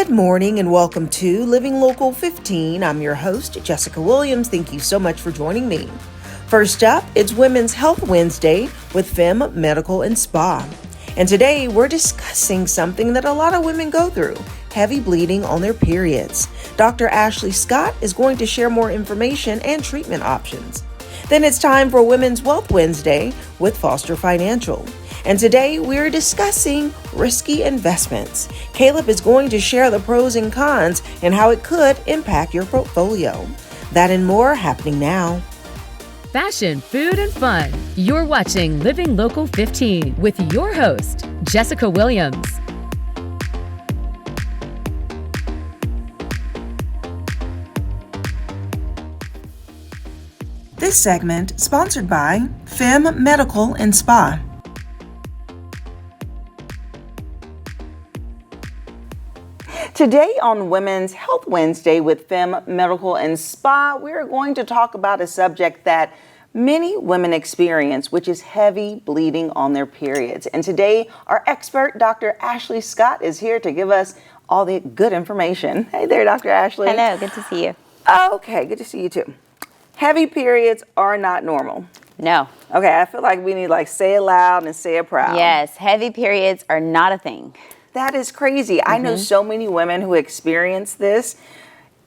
Good morning and welcome to Living Local 15. I'm your host, Jessica Williams. Thank you so much for joining me. First up, it's Women's Health Wednesday with Femme Medical and Spa. And today we're discussing something that a lot of women go through, heavy bleeding on their periods. Dr. Ashley Scott is going to share more information and treatment options. Then it's time for Women's Wealth Wednesday with Foster Financial. And today we're discussing risky investments. Caleb is going to share the pros and cons and how it could impact your portfolio. That and more happening now. Fashion, food, and fun. You're watching Living Local 15 with your host, Jessica Williams. This segment sponsored by Femme Medical and Spa. Today on Women's Health Wednesday with Femme Medical and Spa, we're going to talk about a subject that many women experience, which is heavy bleeding on their periods. And today, our expert, Dr. Ashley Scott, is here to give us all the good information. Hey there, Dr. Ashley. Hello, good to see you. Okay, good to see you too. Heavy periods are not normal. No. Okay, I feel like we need say it loud and say it proud. Yes, heavy periods are not a thing. That is crazy. I know so many women who experience this,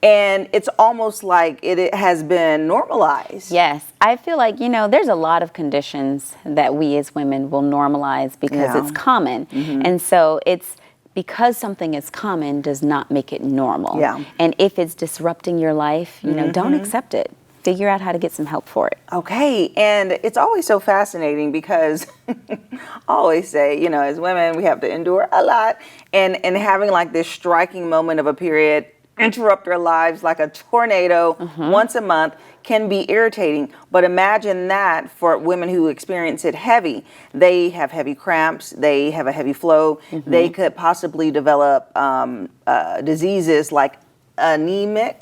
and it's almost like it has been normalized. Yes, I feel like, there's a lot of conditions that we as women will normalize because it's common. And so it's because something is common does not make it normal. Yeah. And if it's disrupting your life, don't accept it. Figure out how to get some help for it. Okay, and it's always so fascinating because I always say, as women, we have to endure a lot, and having this striking moment of a period interrupt our lives like a tornado once a month can be irritating. But imagine that for women who experience it heavy. They have heavy cramps, they have a heavy flow, they could possibly develop diseases like anemia,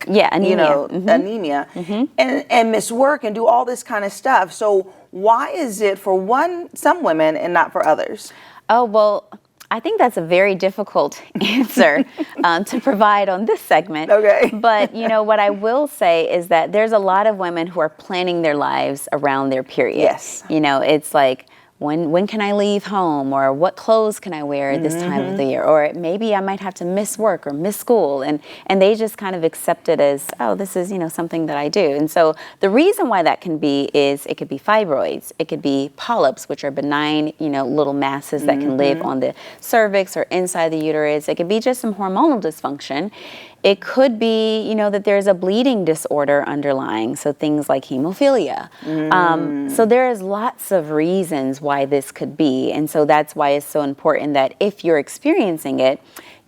and miss work and do all this kind of stuff. So why is it for some women and not for others? Oh, well, I think that's a very difficult answer to provide on this segment. Okay. But, what I will say is that there's a lot of women who are planning their lives around their period. Yes. It's like, when can I leave home, or what clothes can I wear at this time of the year, or maybe I might have to miss work or miss school, and they just kind of accept it as, oh, this is something that I do. And so the reason why that can be is it could be fibroids, it could be polyps, which are benign little masses that can live on the cervix or inside the uterus. It could be just some hormonal dysfunction. It could be, that there's a bleeding disorder underlying, so things like hemophilia. So there is lots of reasons why this could be, and so that's why it's so important that if you're experiencing it,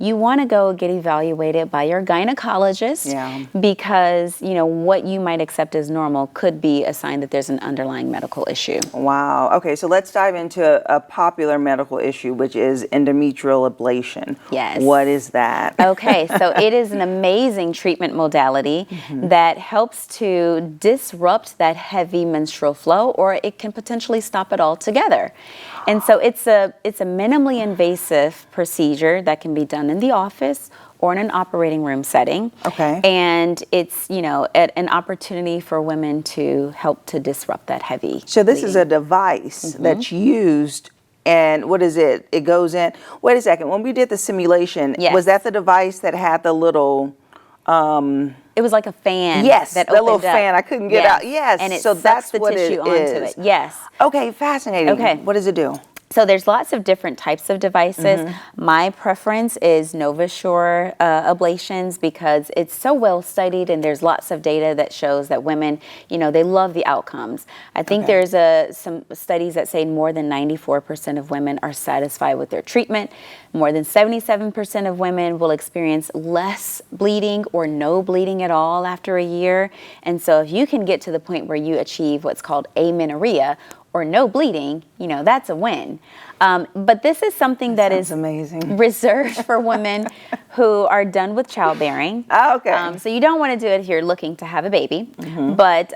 you want to go get evaluated by your gynecologist because, what you might accept as normal could be a sign that there's an underlying medical issue. Wow. Okay, so let's dive into a popular medical issue, which is endometrial ablation. Yes. What is that? Okay, so it is an amazing treatment modality that helps to disrupt that heavy menstrual flow, or it can potentially stop it altogether. And so it's a minimally invasive procedure that can be done in the office or in an operating room setting. Okay. And it's, an opportunity for women to help to disrupt that heavy So this bleeding. is a device that's used, and what is it? It goes in. Wait a second. When we did the simulation, was that the device that had the little... It was like a fan. Yes, that little opened up. fan. I couldn't get out. Yes, And it so sucks that's the what tissue it onto is. it. Yes. Okay, fascinating. Okay. What does it do? So there's lots of different types of devices. My preference is NovaSure ablations because it's so well studied, and there's lots of data that shows that women, they love the outcomes. I think there's some studies that say more than 94% of women are satisfied with their treatment. More than 77% of women will experience less bleeding or no bleeding at all after a year. And so if you can get to the point where you achieve what's called amenorrhea, or no bleeding, that's a win. But this is something that is amazing. reserved for women who are done with childbearing. Oh, okay. So you don't want to do it if you're looking to have a baby, but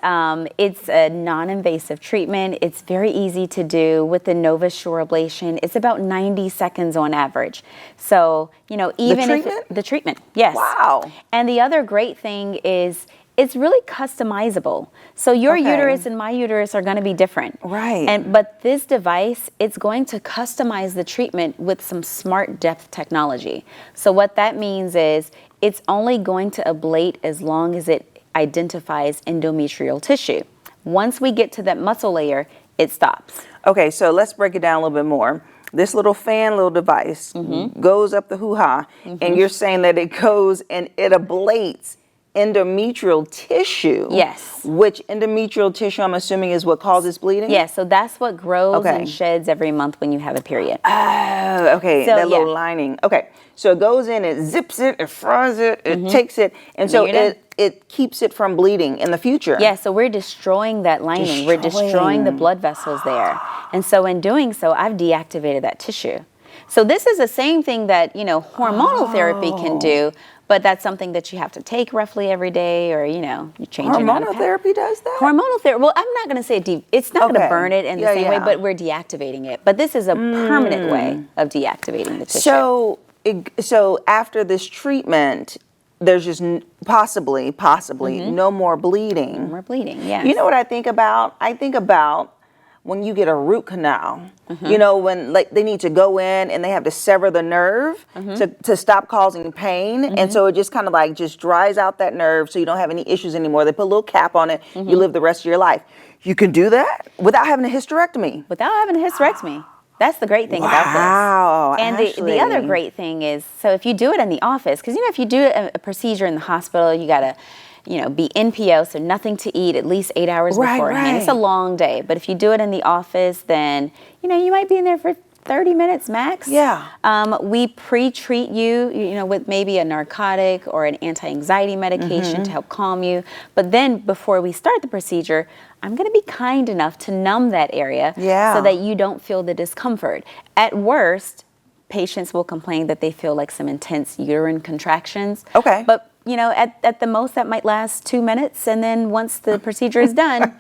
it's a non-invasive treatment. It's very easy to do with the NovaSure ablation. It's about 90 seconds on average. So, even the treatment, yes. Wow. And the other great thing is it's really customizable. So your uterus and my uterus are going to be different. Right. But this device, it's going to customize the treatment with some smart depth technology. So what that means is it's only going to ablate as long as it identifies endometrial tissue. Once we get to that muscle layer, it stops. Okay, so let's break it down a little bit more. This little device goes up the hoo-ha, and you're saying that it goes and it ablates endometrial tissue. Yes. Which endometrial tissue, I'm assuming, is what causes bleeding? Yes, so that's what grows and sheds every month when you have a period. Oh, okay, so, that little lining. Okay, so it goes in, it zips it, it fries it, it takes it, and so it keeps it from bleeding in the future. Yeah, so we're destroying that lining. We're destroying the blood vessels there. And so in doing so, I've deactivated that tissue. So this is the same thing that, hormonal therapy can do, but that's something that you have to take roughly every day, or, you change your Hormonal therapy does that? Hormonal therapy, well, I'm not going to say it's not going to burn it in the same way, but we're deactivating it. But this is a permanent way of deactivating the tissue. So after this treatment, there's just possibly no more bleeding. No more bleeding, yes. You know what I think about? I think about when you get a root canal, when they need to go in and they have to sever the nerve to stop causing pain. And so it just kind of just dries out that nerve so you don't have any issues anymore. They put a little cap on it. You live the rest of your life. You can do that without having a hysterectomy. Without having a hysterectomy. That's the great thing about this. Wow. And the other great thing is, so if you do it in the office, because, if you do a procedure in the hospital, you got to, be NPO, so nothing to eat at least 8 hours beforehand. Right. It's a long day. But if you do it in the office, then, you might be in there for 30 minutes max. Yeah. We pre-treat you, with maybe a narcotic or an anti-anxiety medication to help calm you. But then before we start the procedure, I'm going to be kind enough to numb that area so that you don't feel the discomfort. At worst, patients will complain that they feel like some intense uterine contractions. Okay. But at the most, that might last 2 minutes, and then once the procedure is done,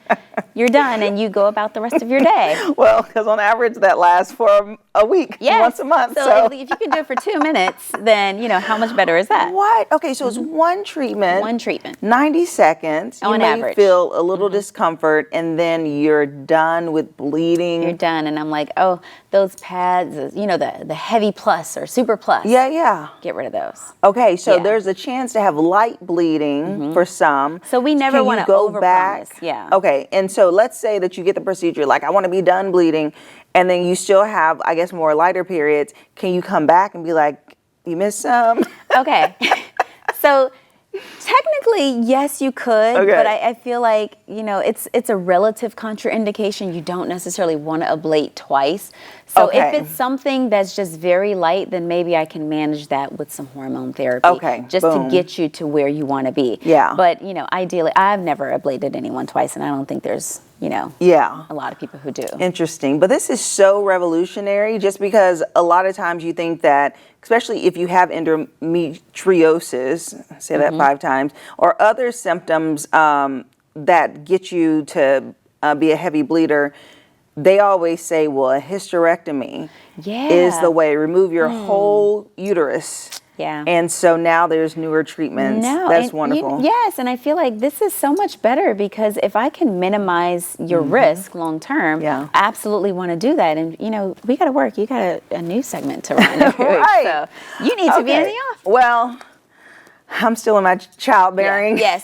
you're done, and you go about the rest of your day. Well, because on average, that lasts for a week, once a month. So if you can do it for 2 minutes, then, how much better is that? What? Okay, so it's one treatment. One treatment. 90 seconds. On you average. may feel a little discomfort, and then you're done with bleeding. You're done, and I'm like, oh, those pads, the heavy plus or super plus. Yeah. Get rid of those. Okay, so there's a chance to have light bleeding for some. So we never want to overpromise. Yeah. Okay, and so let's say that you get the procedure, I want to be done bleeding, and then you still have, I guess, more lighter periods. Can you come back and be like, you missed some? Okay. So technically, yes, you could, but I feel like, it's a relative contraindication. You don't necessarily want to ablate twice. So if it's something that's just very light, then maybe I can manage that with some hormone therapy. Okay, just to get you to where you want to be. Yeah. But, ideally, I've never ablated anyone twice, and I don't think there's, a lot of people who do. Interesting. But this is so revolutionary just because a lot of times you think that, especially if you have endometriosis, say that 5 times, or other symptoms that get you to be a heavy bleeder, they always say, well, a hysterectomy is the way. Remove your whole uterus. Yeah. And so now there's newer treatments. That's wonderful. Yes, and I feel like this is so much better because if I can minimize your risk long term, I absolutely want to do that. And, we got to work. You got a new segment to run every week. So you need to be in the office. Well, I'm still in my childbearing. Yes.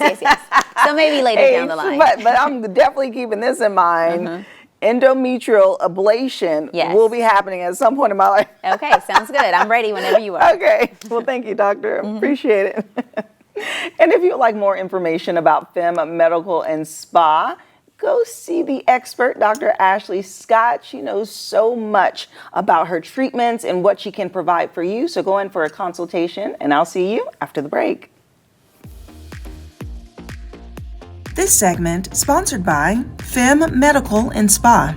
So maybe later down the line. But I'm definitely keeping this in mind. Endometrial ablation will be happening at some point in my life. Okay, sounds good. I'm ready whenever you are. Okay. Well, thank you, doctor. Appreciate it. And if you'd like more information about Femme Medical and Spa, go see the expert, Dr. Ashley Scott. She knows so much about her treatments and what she can provide for you. So go in for a consultation, and I'll see you after the break. This segment sponsored by Femme Medical and Spa.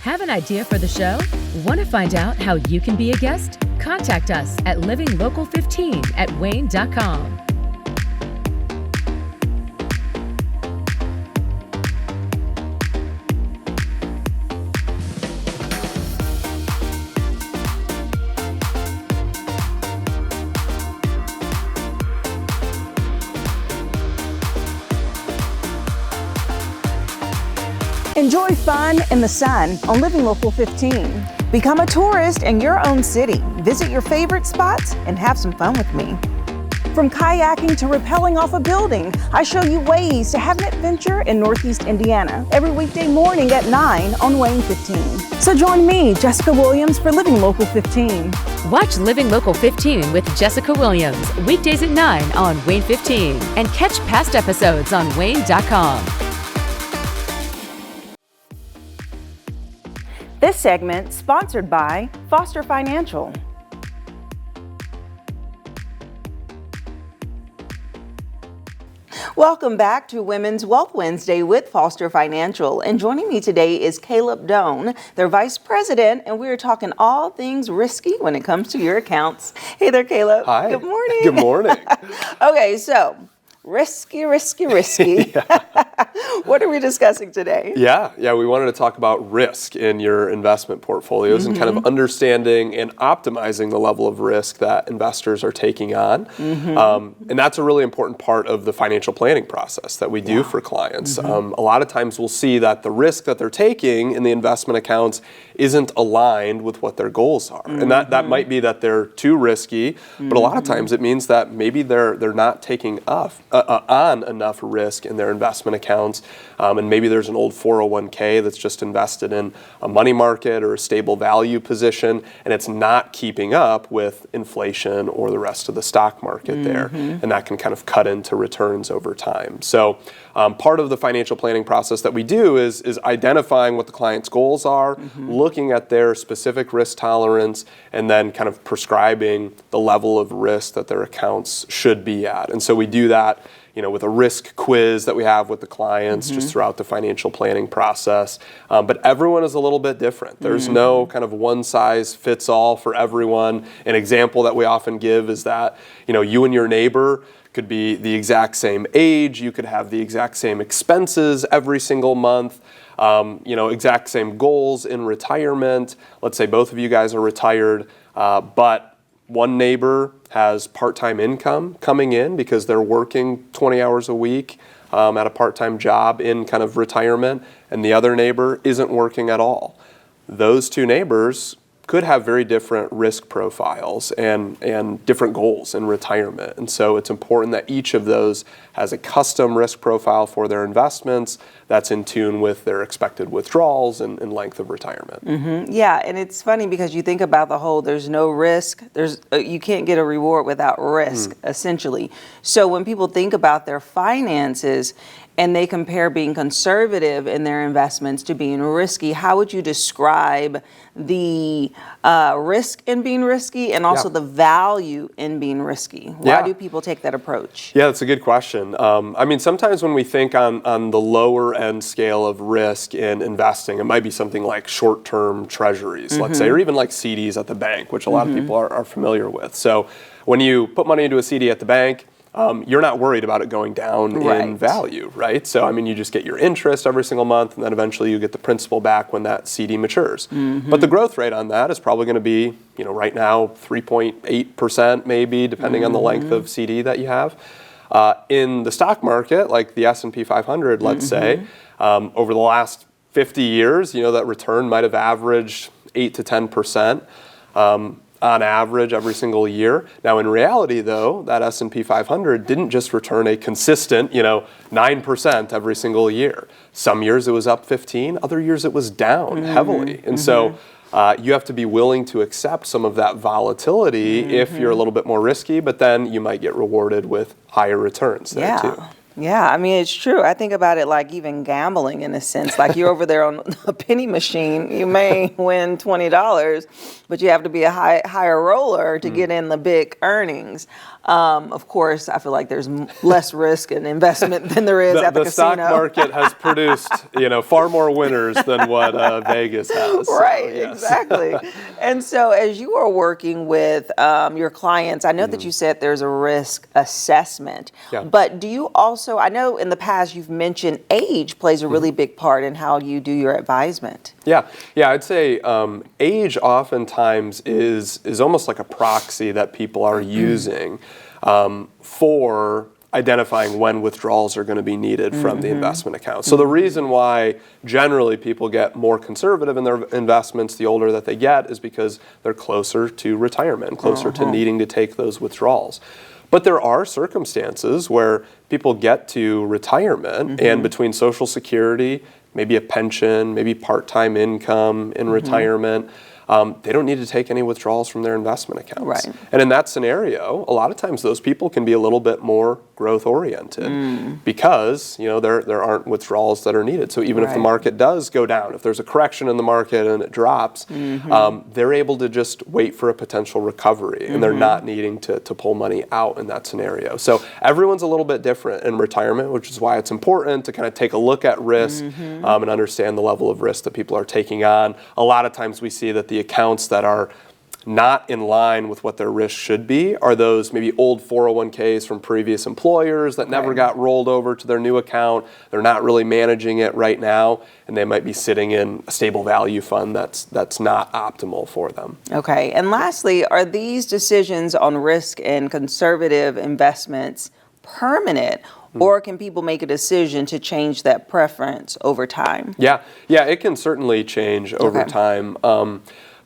Have an idea for the show? Want to find out how you can be a guest? Contact us at livinglocal15@wayne.com. Enjoy fun in the sun on Living Local 15. Become a tourist in your own city. Visit your favorite spots and have some fun with me. From kayaking to rappelling off a building, I show you ways to have an adventure in Northeast Indiana every weekday morning at 9 on Wayne 15. So join me, Jessica Williams, for Living Local 15. Watch Living Local 15 with Jessica Williams weekdays at 9 on Wayne 15 and catch past episodes on wayne.com. This segment sponsored by Foster Financial. Welcome back to Women's Wealth Wednesday with Foster Financial. And joining me today is Caleb Doan, their Vice President, and we're talking all things risky when it comes to your accounts. Hey there, Caleb. Hi. Good morning. Good morning. Okay, so risky. What are we discussing today? Yeah, we wanted to talk about risk in your investment portfolios and kind of understanding and optimizing the level of risk that investors are taking on. And that's a really important part of the financial planning process that we do for clients. A lot of times we'll see that the risk that they're taking in the investment accounts isn't aligned with what their goals are. And that might be that they're too risky, but a lot of times it means that maybe they're not taking on enough risk in their investment accounts. And maybe there's an old 401k that's just invested in a money market or a stable value position, and it's not keeping up with inflation or the rest of the stock market there. And that can kind of cut into returns over time. So part of the financial planning process that we do is identifying what the client's goals are, looking at their specific risk tolerance, and then kind of prescribing the level of risk that their accounts should be at. And so we do that with a risk quiz that we have with the clients just throughout the financial planning process. But everyone is a little bit different. There's no kind of one size fits all for everyone. An example that we often give is that, you and your neighbor could be the exact same age. You could have the exact same expenses every single month. Exact same goals in retirement. Let's say both of you guys are retired, but one neighbor has part-time income coming in because they're working 20 hours a week at a part-time job in kind of retirement, and the other neighbor isn't working at all. Those two neighbors could have very different risk profiles and different goals in retirement. And so it's important that each of those has a custom risk profile for their investments that's in tune with their expected withdrawals and length of retirement. Yeah, and it's funny because you think about the whole there's no risk, you can't get a reward without risk, essentially. So when people think about their finances and they compare being conservative in their investments to being risky, how would you describe the risk in being risky and also the value in being risky? Why do people take that approach? Yeah, that's a good question. Sometimes when we think on the lower end scale of risk in investing, it might be something like short-term treasuries, let's say, or even like CDs at the bank, which a lot of people are familiar with. So when you put money into a CD at the bank, you're not worried about it going down in value, right? So, you just get your interest every single month, and then eventually you get the principal back when that CD matures. But the growth rate on that is probably going to be, right now, 3.8% maybe, depending on the length of CD that you have. In the stock market, like the S&P 500, let's say, over the last 50 years, that return might have averaged 8 to 10%. On average every single year. Now in reality though, that S&P 500 didn't just return a consistent, 9% every single year. Some years it was up 15, other years it was down heavily. And so you have to be willing to accept some of that volatility if you're a little bit more risky, but then you might get rewarded with higher returns there too. Yeah, it's true. I think about it like even gambling in a sense. Like you're over there on a penny machine, you may win $20, but you have to be a higher roller to get in the big earnings. Of course, I feel like there's less risk in investment than there is at the casino. The stock market has produced, far more winners than what Vegas has. Right, so, yes. exactly. And so as you are working with your clients, I know that you said there's a risk assessment, but do you also, I know in the past you've mentioned age plays a really big part in how you do your advisement. Yeah, I'd say age oftentimes is almost like a proxy that people are using for identifying when withdrawals are going to be needed from the investment account. So the reason why generally people get more conservative in their investments the older that they get is because they're closer to retirement, closer to needing to take those withdrawals. But there are circumstances where people get to retirement and between Social Security, maybe a pension, maybe part-time income in retirement, they don't need to take any withdrawals from their investment accounts. Right. And in that scenario, a lot of times those people can be a little bit more growth oriented because, there aren't withdrawals that are needed. So even if the market does go down, if there's a correction in the market and it drops, they're able to just wait for a potential recovery and they're not needing to pull money out in that scenario. So everyone's a little bit different in retirement, which is why it's important to kind of take a look at risk and understand the level of risk that people are taking on. A lot of times we see that the accounts that are not in line with what their risk should be are those maybe old 401ks from previous employers that never got rolled over to their new account. They're not really managing it right now, and they might be sitting in a stable value fund that's not optimal for them. Okay, and lastly, are these decisions on risk and conservative investments permanent, or can people make a decision to change that preference over time? Yeah, it can certainly change over time.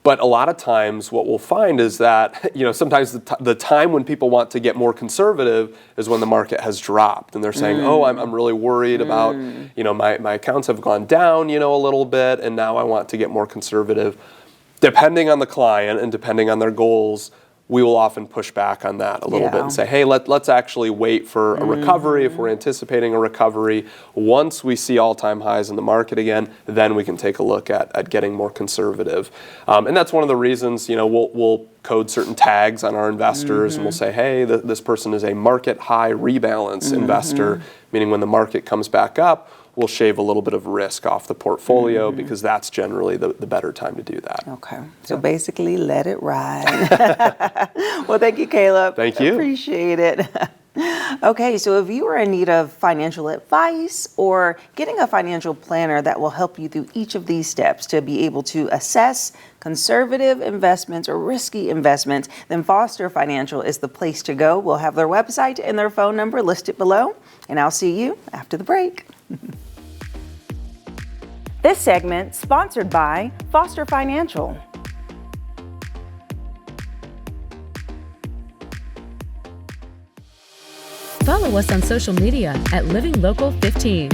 But a lot of times what we'll find is that, sometimes the time when people want to get more conservative is when the market has dropped and they're saying, I'm really worried about, my accounts have gone down, a little bit, and now I want to get more conservative. Depending on the client and depending on their goals, we will often push back on that a little bit and say, hey, let's actually wait for a recovery if we're anticipating a recovery. Once we see all-time highs in the market again, then we can take a look at getting more conservative. And that's one of the reasons, we'll code certain tags on our investors and we'll say, hey, this person is a market high rebalance investor, meaning when the market comes back up, we'll shave a little bit of risk off the portfolio because that's generally the better time to do that. Okay. So basically, let it ride. Well, thank you, Caleb. Thank you. Appreciate it. Okay, so if you are in need of financial advice or getting a financial planner that will help you through each of these steps to be able to assess conservative investments or risky investments, then Foster Financial is the place to go. We'll have their website and their phone number listed below, and I'll see you after the break. This segment sponsored by Foster Financial. Follow us on social media at Living Local 15.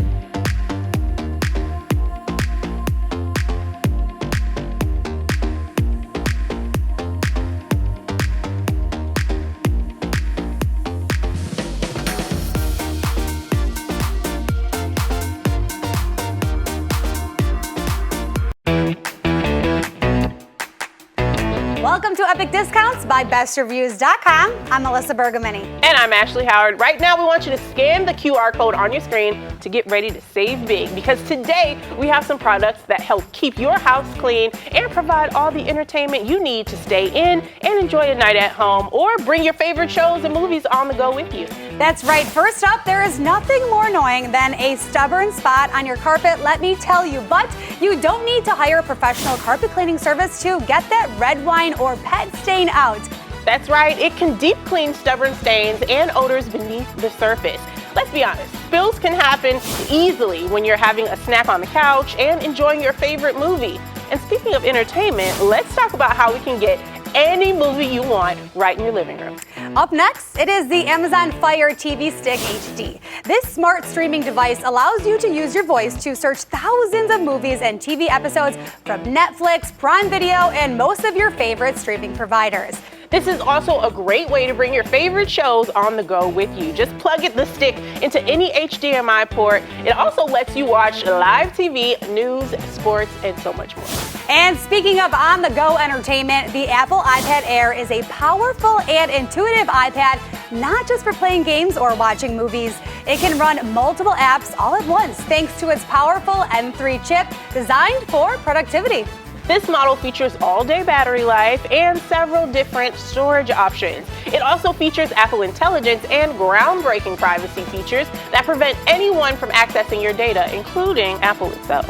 Welcome to Epic Discounts by BestReviews.com. I'm Melissa Bergamini. And I'm Ashley Howard. Right now, we want you to scan the QR code on your screen to get ready to save big, because today we have some products that help keep your house clean and provide all the entertainment you need to stay in and enjoy a night at home, or bring your favorite shows and movies on the go with you. That's right. First up, there is nothing more annoying than a stubborn spot on your carpet, let me tell you. But you don't need to hire a professional carpet cleaning service to get that red wine or pet stain out. That's right. It can deep clean stubborn stains and odors beneath the surface. Let's be honest, spills can happen easily when you're having a snack on the couch and enjoying your favorite movie. And speaking of entertainment, let's talk about how we can get any movie you want right in your living room. Up next, it is the Amazon Fire TV Stick HD. This smart streaming device allows you to use your voice to search thousands of movies and TV episodes from Netflix, Prime Video, and most of your favorite streaming providers. This is also a great way to bring your favorite shows on the go with you. Just plug the stick into any HDMI port. It also lets you watch live TV, news, sports, and so much more. And speaking of on-the-go entertainment, the Apple iPad Air is a powerful and intuitive iPad not just for playing games or watching movies. It can run multiple apps all at once thanks to its powerful M3 chip designed for productivity. This model features all-day battery life and several different storage options. It also features Apple Intelligence and groundbreaking privacy features that prevent anyone from accessing your data, including Apple itself.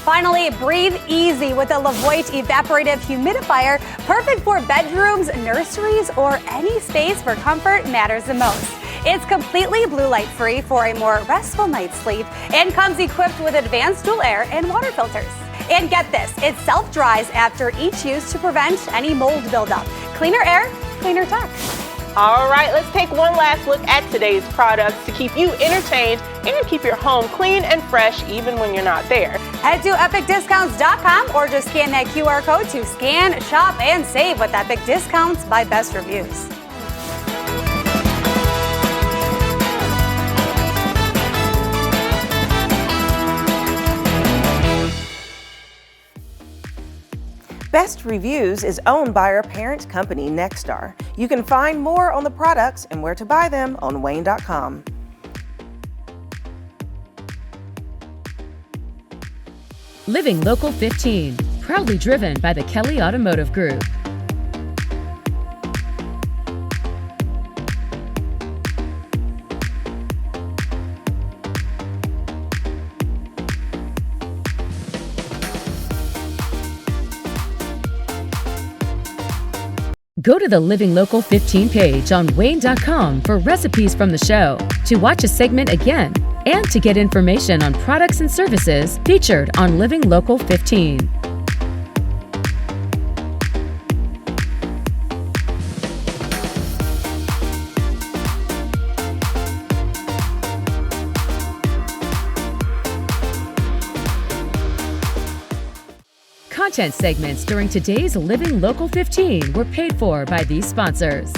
Finally, breathe easy with the Levoit Evaporative Humidifier, perfect for bedrooms, nurseries, or any space where comfort matters the most. It's completely blue light free for a more restful night's sleep and comes equipped with advanced dual air and water filters. And get this, it self-dries after each use to prevent any mold buildup. Cleaner air, cleaner tech. All right, let's take one last look at today's products to keep you entertained and keep your home clean and fresh even when you're not there. Head to epicdiscounts.com or just scan that QR code to scan, shop, and save with Epic Discounts by Best Reviews. Best Reviews is owned by our parent company, Nexstar. You can find more on the products and where to buy them on WANE.com. Living Local 15, proudly driven by the Kelly Automotive Group. Go to the Living Local 15 page on WANE.com for recipes from the show, to watch a segment again, and to get information on products and services featured on Living Local 15. Content segments during today's Living Local 15 were paid for by these sponsors.